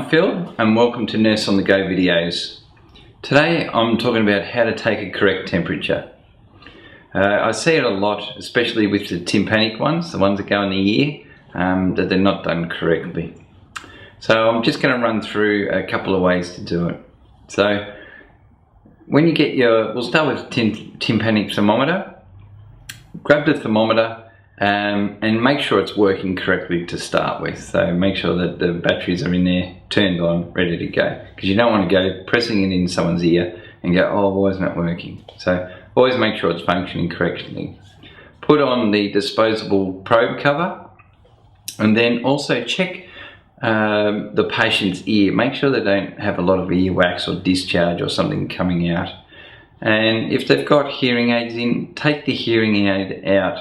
I'm Phil and welcome to Nurse on the Go videos. Today I'm talking about how to take a correct temperature. I see it a lot, especially with the tympanic ones, the ones that go in the ear, that they're not done correctly. So I'm just going to run through a couple of ways to do it. So when you get we'll start with tympanic thermometer. Grab the thermometer and make sure it's working correctly to start with. So make sure that the batteries are in there, turned on, ready to go. Because you don't want to go pressing it in someone's ear and go, oh, why isn't it working? So always make sure it's functioning correctly. Put on the disposable probe cover and then also check the patient's ear. Make sure they don't have a lot of earwax or discharge or something coming out. And if they've got hearing aids in, take the hearing aid out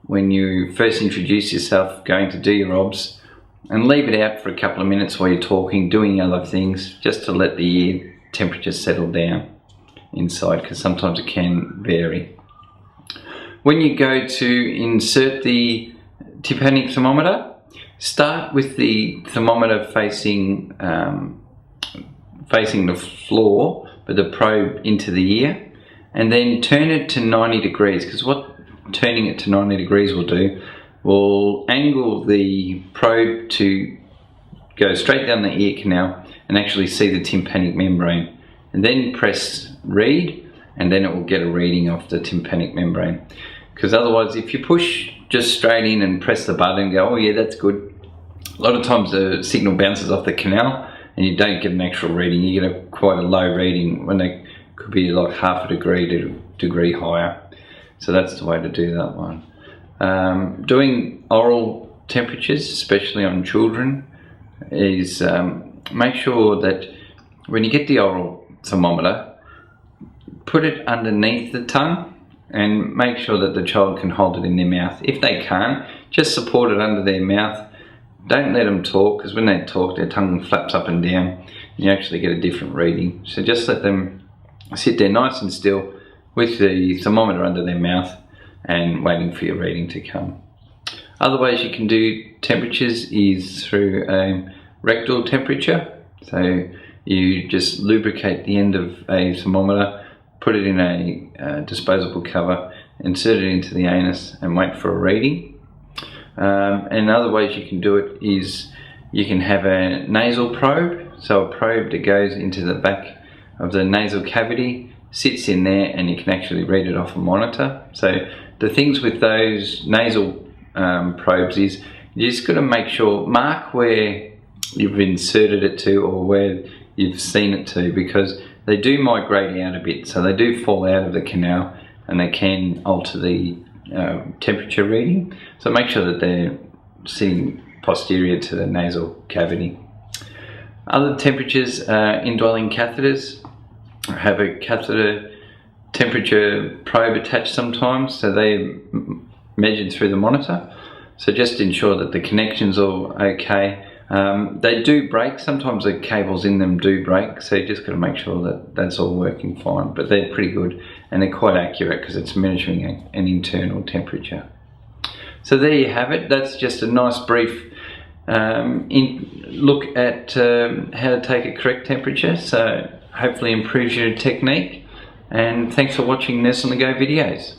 when you first introduce yourself going to do your obs, and leave it out for a couple of minutes while you're talking, doing other things, just to let the ear temperature settle down inside, because sometimes it can vary. When you go to insert the tympanic thermometer, start with the thermometer facing the floor, but the probe into the ear, and then turn it to 90 degrees, because what turning it to 90 degrees will angle the probe to go straight down the ear canal and actually see the tympanic membrane, and then press read, and then it will get a reading off the tympanic membrane. Because otherwise, if you push just straight in and press the button and go, oh yeah, that's good, a lot of times the signal bounces off the canal and you don't get an actual reading. You get quite a low reading when they could be like half a degree to a degree higher. So that's the way to do that one. Doing oral temperatures, especially on children, is make sure that when you get the oral thermometer, put it underneath the tongue and make sure that the child can hold it in their mouth. If they can't, just support it under their mouth. Don't let them talk, because when they talk their tongue flaps up and down and you actually get a different reading. So just let them sit there nice and still with the thermometer under their mouth and waiting for your reading to come. Other ways you can do temperatures is through a rectal temperature. So you just lubricate the end of a thermometer, put it in a disposable cover, insert it into the anus and wait for a reading. And other ways you can do it is you can have a nasal probe, so a probe that goes into the back of the nasal cavity, sits in there, and you can actually read it off a monitor. So the things with those nasal probes is you just got to make sure, mark where you've inserted it to or where you've seen it to, because they do migrate out a bit, so they do fall out of the canal and they can alter the temperature reading. So make sure that they're sitting posterior to the nasal cavity. Other temperatures, indwelling catheters have a catheter temperature probe attached sometimes, so they're measured through the monitor. So just ensure that the connections are okay. They do break, sometimes the cables in them do break, so you just got to make sure that that's all working fine, but they're pretty good and they're quite accurate because it's measuring an internal temperature. So there you have it. That's just a nice brief look at how to take a correct temperature, so hopefully improves your technique. And thanks for watching Nurse on the Go videos.